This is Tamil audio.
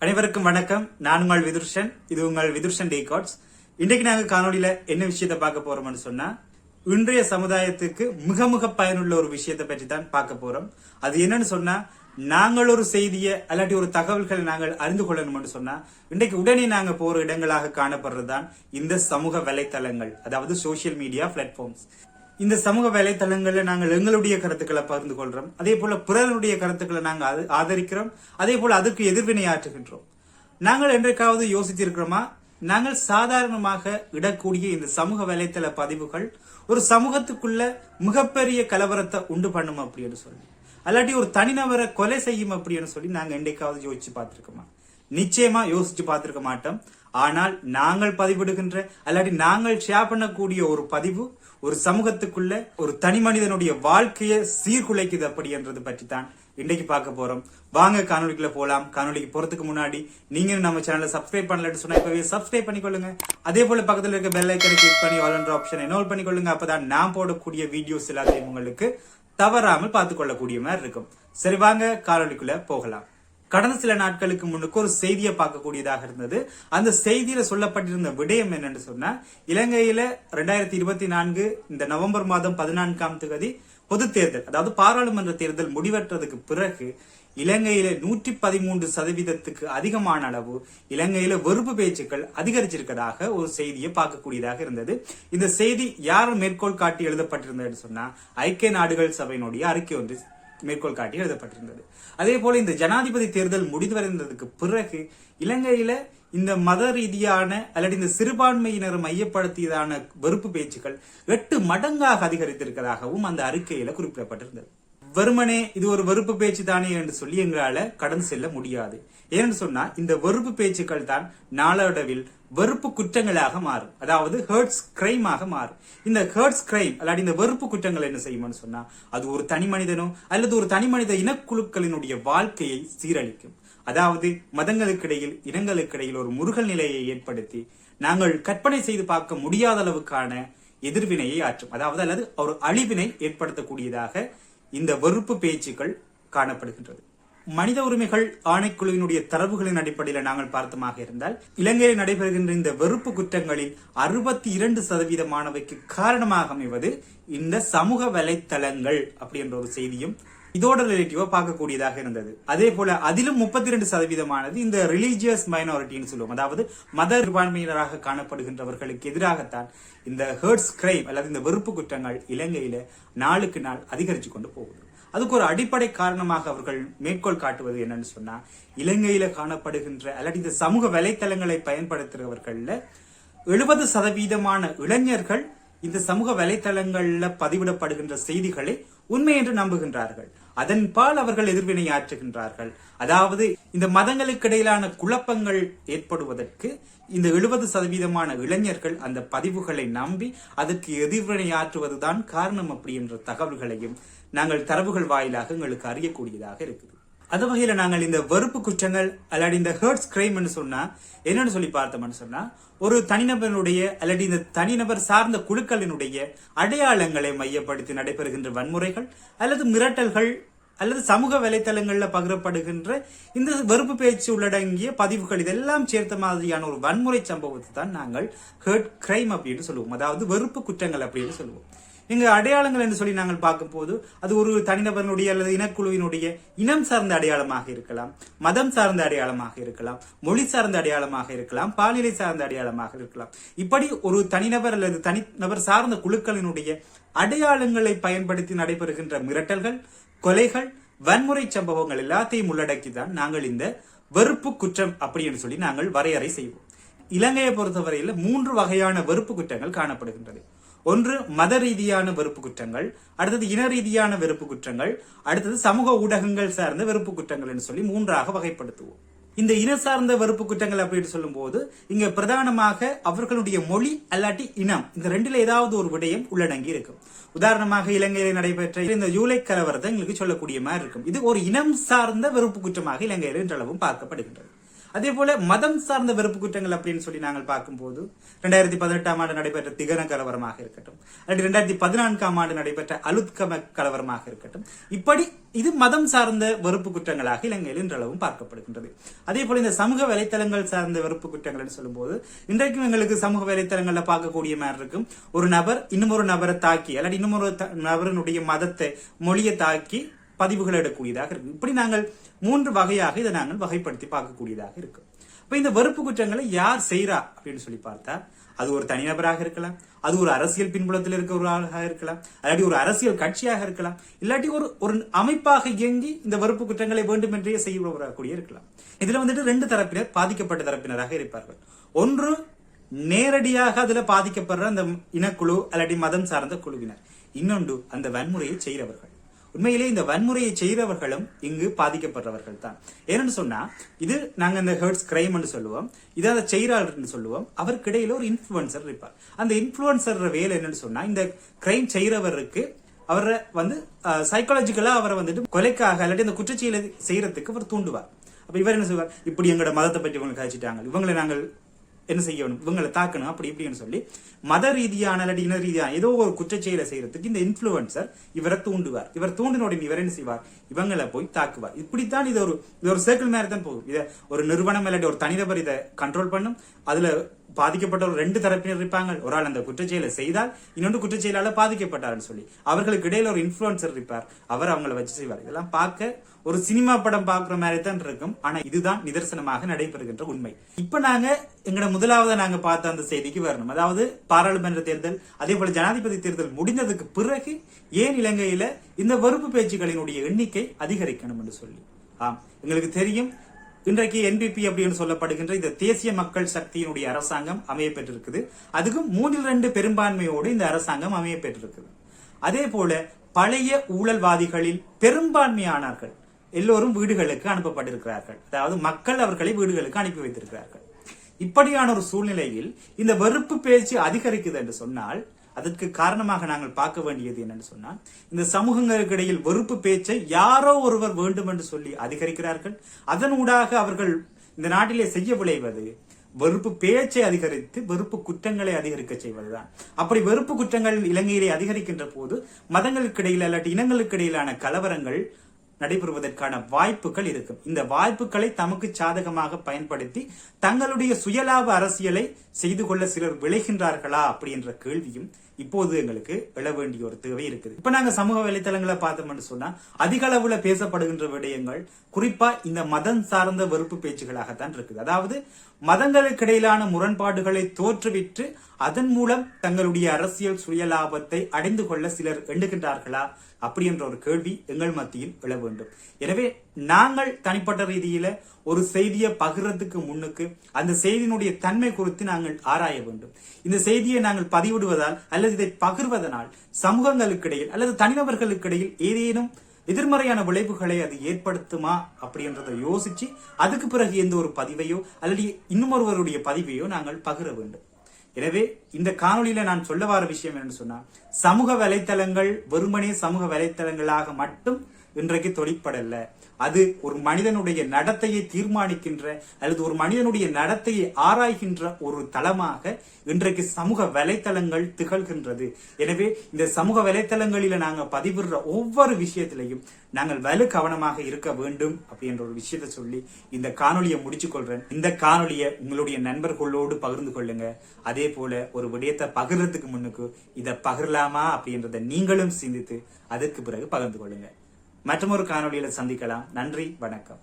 அனைவருக்கும் வணக்கம். நான் உங்கள் விதுர்ஷன். இது உங்கள் விதுர்ஷன் டேகார்ட்ஸ். இன்றைக்கு நாங்க காணொலியில என்ன விஷயத்த பார்க்க போறோம்னு சொன்னா, இன்றைய சமுதாயத்துக்கு மிக மிக பயனுள்ள ஒரு விஷயத்தை பற்றி தான் பார்க்க போறோம். அது என்னன்னு சொன்னா, நாங்கள் ஒரு செய்தியை அல்லாட்டி ஒரு தகவல்களை நாங்கள் அறிந்து கொள்ளணும்னு சொன்னா, இன்றைக்கு உடனே நாங்க போற இடங்களாக காணப்படுறதுதான் இந்த சமூக வலைத்தளங்கள், அதாவது சோசியல் மீடியா பிளாட்ஃபார்ம்ஸ். இந்த சமூக வலைத்தளங்கள்ல நாங்கள் எங்களுடைய கருத்துக்களை பகிர்ந்து கொள்றோம். அதே போல பிறருடைய கருத்துக்களை நாங்கள் ஆதரிக்கிறோம். அதே போல அதற்கு எதிர்வினை ஆற்றுகின்றோம். நாங்கள் என்றைக்காவது யோசித்திருக்கிறோமா, நாங்கள் சாதாரணமாக இடக்கூடிய இந்த சமூக வலைத்தள பதிவுகள் ஒரு சமூகத்துக்குள்ள மிகப்பெரிய கலவரத்தை உண்டு பண்ணும் அப்படின்னு சொல்லி, அல்லாட்டி ஒரு தனிநபரை கொலை செய்யும் அப்படின்னு சொல்லி நாங்க என்றைக்காவது யோசிச்சு பார்த்திருக்கோமா? நிச்சயமா யோசிச்சு பார்த்திருக்க மாட்டோம். ஆனால் நாங்கள் பதிவிடுகின்ற அல்லாட்டி நாங்கள் ஷேர் பண்ணக்கூடிய ஒரு பதிவு ஒரு சமூகத்துக்குள்ள ஒரு தனி மனிதனுடைய வாழ்க்கையை சீர்குலைக்குது அப்படி என்றது பற்றி தான் இன்றைக்கு பார்க்க போறோம். வாங்க காணொலிக்குள்ள போலாம். காணொலிக்கு போறதுக்கு முன்னாடி நீங்க நம்ம சேனலை சப்ஸ்கிரைப் பண்ணலன்னு சொன்னா இப்பவே சப்ஸ்கிரைப் பண்ணிக்கொள்ளுங்க. அதே போல பக்கத்துல இருக்க பெல் ஐக்கனை கிளிக் பண்ணி ஆல் என்ற ஆப்ஷன் எனேபிள் பண்ணிக்கொள்ளுங்க. அப்பதான் நான் போடக்கூடிய வீடியோஸ் எல்லாத்தையும் உங்களுக்கு தவறாமல் பார்த்துக் கொள்ளக்கூடிய மாதிரி இருக்கும். சரி, வாங்க காணொலிக்குள்ள போகலாம். கடந்த சில நாட்களுக்கு முன்னுக்கு ஒரு செய்தியை பார்க்கக்கூடியதாக இருந்தது. அந்த செய்தியில சொல்லப்பட்டிருந்த விடயம் என்னன்னு சொன்னா, இலங்கையில 2024 இந்த நவம்பர் மாதம் 14ஆம் தேதி பொது தேர்தல், அதாவது பாராளுமன்ற தேர்தல் முடிவற்றதுக்கு பிறகு இலங்கையில 113% அதிகமான அளவு இலங்கையில வெறுப்பு பேச்சுக்கள் அதிகரிச்சிருக்கதாக ஒரு செய்தியை பார்க்கக்கூடியதாக இருந்தது. இந்த செய்தி யார் மேற்கோள் காட்டி எழுதப்பட்டிருந்ததுன்னு சொன்னா, ஐக்கிய நாடுகள் சபையினுடைய அறிக்கை ஒன்று மேற்கோள் காட்டி எழுதப்பட்டிருந்தது. அதே போல இந்த ஜனாதிபதி தேர்தல் முடிவடைந்ததுக்கு பிறகு இலங்கையில இந்த மத ரீதியான அல்லது இந்த சிறுபான்மையினர் மையப்படுத்தியதான வெறுப்பு பேச்சுக்கள் 8 மடங்காக அதிகரித்திருக்கிறதாகவும் அந்த அறிக்கையில குறிப்பிடப்பட்டிருந்தது. வெறுமனே இது ஒரு வெறுப்பு பேச்சு தானே என்று சொல்லி எங்களால கடந்து செல்ல முடியாது. ஏன்னு சொன்னா, இந்த வெறுப்பு பேச்சுக்கள் தான் நாளடைவில் வெறுப்பு குற்றங்களாக மாறும், அதாவது ஹர்ட்ஸ் கிரைமாக மாறும். இந்த ஹர்ட்ஸ் கிரைம் அல்லாடி இந்த வெறுப்பு குற்றங்கள் என்ன செய்யும்னு சொன்னா, அது ஒரு தனி மனிதனோ அல்லது ஒரு தனி மனித இனக்குழுக்களினுடைய வாழ்க்கையை சீரழிக்கும். அதாவது மதங்களுக்கிடையில் இனங்களுக்கிடையில் ஒரு முருகல் நிலையை ஏற்படுத்தி நாங்கள் கற்பனை செய்து பார்க்க முடியாத அளவுக்கான எதிர்வினையை ஆற்றும், அதாவது அல்லது ஒரு அழிவினை ஏற்படுத்தக்கூடியதாக இந்த வெறுப்பு பேச்சுக்கள் காணப்படுகின்றது. மனித உரிமைகள் ஆணைக்குழுவினுடைய தரவுகளின் அடிப்படையில் நாங்கள் பார்த்தமாக இருந்தால், இலங்கையில் நடைபெறுகின்ற இந்த வெறுப்பு குற்றங்களில் 62% காரணமாக அமைவது இந்த சமூக வலைத்தளங்கள் அப்படி என்ற ஒரு செய்தியும் இதோட ரிலேட்டிவா பார்க்கக்கூடியதாக இருந்தது. அதே போல அதிலும் 32% இந்த ரிலீஜியஸ் மைனாரிட்டின்னு சொல்லுவோம், அதாவது மத சிறுபான்மையினராக காணப்படுகின்றவர்களுக்கு எதிராகத்தான் இந்த ஹர்ட்ஸ் கிரைம் அல்லது இந்த வெறுப்பு குற்றங்கள் இலங்கையில நாளுக்கு நாள் அதிகரிச்சு கொண்டு போகுது. அதுக்கு ஒரு அடிப்படை காரணமாக அவர்கள் மேற்கோள் காட்டுவது என்னன்னு சொன்னா, இலங்கையில காணப்படுகின்ற அல்லது இந்த சமூக வலைத்தளங்களை பயன்படுத்துகிறவர்கள்ல 70% இளைஞர்கள் இந்த சமூக வலைத்தளங்கள்ல பதிவிடப்படுகின்ற செய்திகளை உண்மை என்று நம்புகின்றார்கள். அதன்பால் அவர்கள் எதிர்வினை ஆற்றுகின்றார்கள். அதாவது இந்த மதங்களுக்கு இடையிலான குழப்பங்கள் ஏற்படுவதற்கு இந்த 70% இளைஞர்கள் அந்த பதிவுகளை நம்பி அதற்கு எதிர்வினை ஆற்றுவதுதான் காரணம் அப்படி என்ற தகவல்களையும் நாங்கள் தரவுகள் வாயிலாக எங்களுக்கு அறியக்கூடியதாக இருக்குது. அது வகையில நாங்கள் இந்த வெறுப்பு குற்றங்கள் அல்லது இந்த ஹர்ட்ஸ் கிரைம் சொன்னா என்னன்னு சொல்லி பார்த்தோம்னு சொன்னா, ஒரு தனிநபருடைய அல்லது இந்த தனிநபர் சார்ந்த குழுக்களினுடைய அடையாளங்களை மையப்படுத்தி நடைபெறுகின்ற வன்முறைகள் அல்லது மிரட்டல்கள் அல்லது சமூக வலைத்தளங்கள்ல பகிரப்படுகின்ற இந்த வெறுப்பு பேச்சு உள்ளடங்கிய பதிவுகள் இதெல்லாம் சேர்த்த மாதிரியான ஒரு வன்முறை சம்பவத்தை தான் நாங்கள் ஹர்ட் கிரைம் அப்படின்னு சொல்லுவோம், அதாவது வெறுப்பு குற்றங்கள் அப்படின்னு சொல்லுவோம். இங்க அடையாளங்கள் என்று சொல்லி நாங்கள் பார்க்கும் போது அது ஒரு தனிநபர்களுடைய அல்லது இனக்குழுவினுடைய இனம் சார்ந்த அடையாளமாக இருக்கலாம், மதம் சார்ந்த அடையாளமாக இருக்கலாம், மொழி சார்ந்த அடையாளமாக இருக்கலாம், பாலியலை சார்ந்த அடையாளமாக இருக்கலாம். இப்படி ஒரு தனிநபர் அல்லது தனிநபர் சார்ந்த குழுக்களினுடைய அடையாளங்களை பயன்படுத்தி நடைபெறுகின்ற மிரட்டல்கள், கொலைகள், வன்முறை சம்பவங்கள் எல்லாத்தையும் உள்ளடக்கிதான் நாங்கள் இந்த வெறுப்பு குற்றம் அப்படின்னு சொல்லி நாங்கள் வரையறை செய்வோம். இலங்கையை பொறுத்தவரையில் 3 வகையான வெறுப்பு குற்றங்கள் காணப்படுகின்றது. ஒன்று மத ரீதியான வெறுப்பு குற்றங்கள், அடுத்தது இன ரீதியான வெறுப்பு குற்றங்கள், அடுத்தது சமூக ஊடகங்கள் சார்ந்த வெறுப்பு குற்றங்கள் என்று சொல்லி 3ஆக வகைப்படுத்துவோம். இந்த இன சார்ந்த வெறுப்பு குற்றங்கள் அப்படின்னு சொல்லும் போது இங்க பிரதானமாக அவர்களுடைய மொழி அல்லாட்டி இனம், இந்த ரெண்டுல ஏதாவது ஒரு விடயம் உள்ளடங்கி இருக்கும். உதாரணமாக இலங்கையில் நடைபெற்ற இந்த ஜூலை கலவரத்தை எங்களுக்கு சொல்லக்கூடிய மாதிரி இருக்கும். இது ஒரு இனம் சார்ந்த வெறுப்பு குற்றமாக இலங்கையில் இன்றளவும் பார்க்கப்படுகின்றது. அதே போல மதம் சார்ந்த வெறுப்பு குற்றங்கள் அப்படின்னு சொல்லி நாங்கள் பார்க்கும்போது 2018ஆம் ஆண்டு நடைபெற்ற திகன கலவரமாக இருக்கட்டும், அல்லது 2014ஆம் ஆண்டு நடைபெற்ற அலுத்கம கலவரமாக இருக்கட்டும், இப்படி இது மதம் சார்ந்த வெறுப்பு குற்றங்களாக இலங்கையில் இன்றளவும் பார்க்கப்படுகின்றது. அதே போல இந்த சமூக வலைத்தளங்கள் சார்ந்த வெறுப்பு குற்றங்கள் சொல்லும்போது இன்றைக்கும் எங்களுக்கு சமூக வலைத்தளங்கள்ல பார்க்கக்கூடிய மாதிரி இருக்கும், ஒரு நபர் இன்னொரு நபரை தாக்கி அல்லது இன்னொரு நபரினுடைய மதத்தை மொழியை தாக்கி பதிவுகள் எடுக்கக்கூடியதாக இருக்கு. இப்படி நாங்கள் 3 வகையாக இதை நாங்கள் வகைப்படுத்தி பார்க்கக்கூடியதாக இருக்கு. இப்ப இந்த வெறுப்பு குற்றங்களை யார் செய்யறா அப்படின்னு சொல்லி பார்த்தா, அது ஒரு தனிநபராக இருக்கலாம், அது ஒரு அரசியல் பின்புலத்தில் இருக்க ஒரு ஆளாக இருக்கலாம், இல்லாட்டி ஒரு அரசியல் கட்சியாக இருக்கலாம், இல்லாட்டி ஒரு அமைப்பாக இயங்கி இந்த வெறுப்பு குற்றங்களை வேண்டுமென்றே செய்யக்கூடிய இருக்கலாம். இதுல 2 தரப்பினர் பாதிக்கப்பட்ட தரப்பினராக இருப்பார்கள். ஒன்று நேரடியாக அதுல பாதிக்கப்படுற அந்த இனக்குழு அல்லாட்டி மதம் சார்ந்த குழுவினர், இன்னொன்று அந்த வன்முறையை செய்கிறவர்கள். உண்மையிலே இந்த வன்முறையை செய்கிறவர்களும் இங்கு பாதிக்கப்படுறவர்கள் தான். ஏன்னு சொன்னா, இது நாங்க இந்த ஹர்ட்ஸ் கிரைம் சொல்லுவோம், இதை செய்யறாள் சொல்லுவோம். அவருக்கு இடையில ஒரு இன்ஃபுளுசர் இருப்பார். அந்த இன்ஃபுளுசர் வேலை என்னன்னு சொன்னா, இந்த கிரைம் செய்யறவருக்கு அவரை சைக்காலஜிக்கலா அவரை கொலைக்காக இல்லாட்டி இந்த குற்றச்செயலை செய்யறதுக்கு அவர் தூண்டுவார். அப்ப இவர் என்ன செய்வார், இப்படி எங்களோட மதத்தை பற்றி இவங்க காய்ச்சிட்டாங்க, இவங்களை நாங்கள் என்ன செய்யணும், இவங்களை தாக்கணும், அப்படி இப்படின்னு சொல்லி மத ரீதியான அல்லது இன ரீதியான ஏதோ ஒரு குற்றச்செயலை செய்யறதுக்கு இந்த இன்ஃபுளுசர் இவரை தூண்டுவார். இவர் தூண்டினோட இவர் என்ன செய்வார், இவங்களை போய் தாக்குவார். இப்படித்தான் இது ஒரு சர்க்கிள் மாதிரி தான் போகும். இதை ஒரு நிறுவனம் இல்லாட்டி ஒரு தனிநபர் இதை கண்ட்ரோல் பண்ணும். அதுல பாதிக்கப்பட்ட ஒரு 2 தரப்பினர் இருப்பாங்க. ஒரு ஆள் அந்த குற்றச்செயலை செய்தால், இன்னொன்று குற்றச்செயலால பாதிக்கப்பட்டார்னு சொல்லி அவர்களுக்கு இடையில ஒரு இன்ஃபுளுசர் இருப்பார். அவர் அவங்களை வச்சு செய்வார். இதெல்லாம் பார்க்க ஒரு சினிமா படம் பார்க்குற மாதிரி தான் இருக்கும். ஆனா இதுதான் நிதர்சனமாக நடைபெறுகின்ற உண்மை. இப்ப நாங்க எங்களோட முதலாவது நாங்க பார்த்த அந்த செய்திக்கு வரணும். அதாவது பாராளுமன்ற தேர்தல், அதே போல ஜனாதிபதி தேர்தல் முடிந்ததுக்கு பிறகு ஏன் இலங்கையில இந்த வெறுப்பு பேச்சுகளினுடைய எண்ணிக்கை அதிகரிக்கணும் என்று சொல்லி. எங்களுக்கு தெரியும், இன்றைக்கு NPP அப்படின்னு சொல்லப்படுகின்ற இந்த தேசிய மக்கள் சக்தியினுடைய அரசாங்கம் அமைய பெற்றிருக்குது. அதுக்கும் 3/2 பெரும்பான்மையோடு இந்த அரசாங்கம் அமைய பெற்றிருக்குது. அதே போல பழைய ஊழல்வாதிகளில் பெரும்பான்மையானார்கள் எல்லோரும் வீடுகளுக்கு அனுப்பப்பட்டிருக்கிறார்கள். அதாவது மக்கள் அவர்களை வீடுகளுக்கு அனுப்பி வைத்திருக்கிறார்கள். இப்படியான ஒரு சூழ்நிலையில் இந்த வெறுப்பு பேச்சு அதிகரிக்குது என்று சொன்னால், அதற்கு காரணமாக நாங்கள் பார்க்க வேண்டியது என்னன்னு சொன்னால், இந்த சமூகங்களுக்கு இடையில் வெறுப்பு பேச்சை யாரோ ஒருவர் வேண்டும் என்று சொல்லி அதிகரிக்கிறார்கள். அதனூடாக அவர்கள் இந்த நாட்டிலே செய்ய விளைவது வெறுப்பு பேச்சை அதிகரித்து வெறுப்பு குற்றங்களை அதிகரிக்க செய்வதுதான். அப்படி வெறுப்பு குற்றங்கள் இலங்கையிலே அதிகரிக்கின்ற போது மதங்களுக்கு இடையில் அல்லாட்டி இனங்களுக்கு இடையிலான கலவரங்கள் நடைபெறுவதற்கான வாய்ப்புகள் இருக்கும். இந்த வாய்ப்புகளை தமக்கு சாதகமாக பயன்படுத்தி தங்களுடைய சுயலாப அரசியலை செய்து கொள்ள சிலர் விளைகின்றார்களா அப்படி என்ற கேள்வியும் இப்போது எங்களுக்கு எழ வேண்டிய ஒரு தேவை இருக்குது. இப்ப நாங்க சமூக வலைத்தளங்களை பார்த்தோம்னு சொன்னா, அதிக அளவுல பேசப்படுகின்ற விடயங்கள் குறிப்பா இந்த மதம் சார்ந்த வெறுப்பு பேச்சுகளாகத்தான் இருக்குது. அதாவது மதங்களுக்கு இடையிலான முரண்பாடுகளை தோற்றுவிட்டு அதன் மூலம் தங்களுடைய அரசியல் சுயலாபத்தை அடைந்து கொள்ள சிலர் எண்ணுகின்றார்களா அப்படி என்ற ஒரு கேள்வி எங்கள் மத்தியில் எழ வேண்டும். எனவே நாங்கள் தனிப்பட்ட ரீதியில ஒரு செய்தியை பகிர்றதுக்கு முன்னுக்கு அந்த செய்தியினுடைய தன்மை குறித்து நாங்கள் ஆராய வேண்டும். இந்த செய்தியை நாங்கள் பதிவிடுவதால் அல்லது இதை பகிர்வதனால் சமூகங்களுக்கு இடையில் அல்லது தனிநபர்களுக்கு இடையில் ஏதேனும் எதிர்மறையான விளைவுகளை அது ஏற்படுத்துமா அப்படின்றத யோசிச்சு அதுக்கு பிறகு எந்த ஒரு பதிவையோ அல்லது இன்னும் ஒருவருடைய பதிவையோ நாங்கள் பகிர வேண்டும். எனவே இந்த காணொலியில நான் சொல்ல வர விஷயம் என்னன்னு சொன்னா, சமூக வலைத்தளங்கள் வெறுமனே சமூக வலைத்தளங்களாக மட்டும் இன்றைக்கு தொழிற்படல. அது ஒரு மனிதனுடைய நடத்தையை தீர்மானிக்கின்ற அல்லது ஒரு மனிதனுடைய நடத்தையை ஆராய்கின்ற ஒரு தளமாக இன்றைக்கு சமூக வலைத்தளங்கள் திகழ்கின்றது. எனவே இந்த சமூக வலைத்தளங்களில நாங்க பதிவிடுற ஒவ்வொரு விஷயத்திலையும் நாங்கள் வலு கவனமாக இருக்க வேண்டும் அப்படின்ற ஒரு விஷயத்தை சொல்லி இந்த காணொலியை முடிச்சு கொள்றேன். இந்த காணொலியை உங்களுடைய நண்பர்களோடு பகிர்ந்து கொள்ளுங்க. அதே போல ஒரு விடயத்தை பகிர்றதுக்கு முன்னுக்கு இதை பகிரலாமா அப்படின்றத நீங்களும் சிந்தித்து அதற்கு பிறகு பகிர்ந்து கொள்ளுங்க. மற்றொரு காணொலியில சந்திக்கலாம். நன்றி, வணக்கம்.